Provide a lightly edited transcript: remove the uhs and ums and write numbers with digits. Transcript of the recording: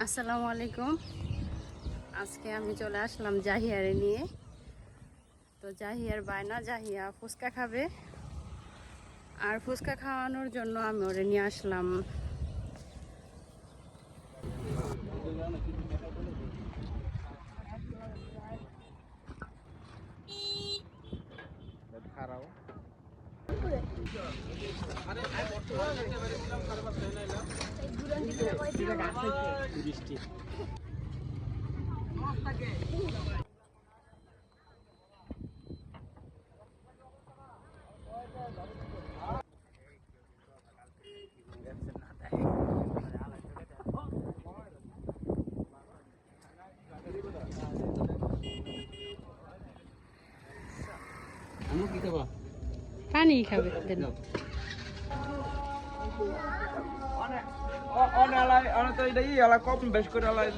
আসসালামু আলাইকুম। আজকে আমি চলে আসলাম জাহিয়ারে নিয়ে। তো জাহিয়ার বায়না, জাহিয়া ফুচকা খাবে, আর ফুচকা খাওয়ানোর জন্য আমি ওরে নিয়ে আসলাম। পানি খাবে দেন। অনেক অনেক আলাই অনেক তো এটা ই আলা কম বেশ করে আলাই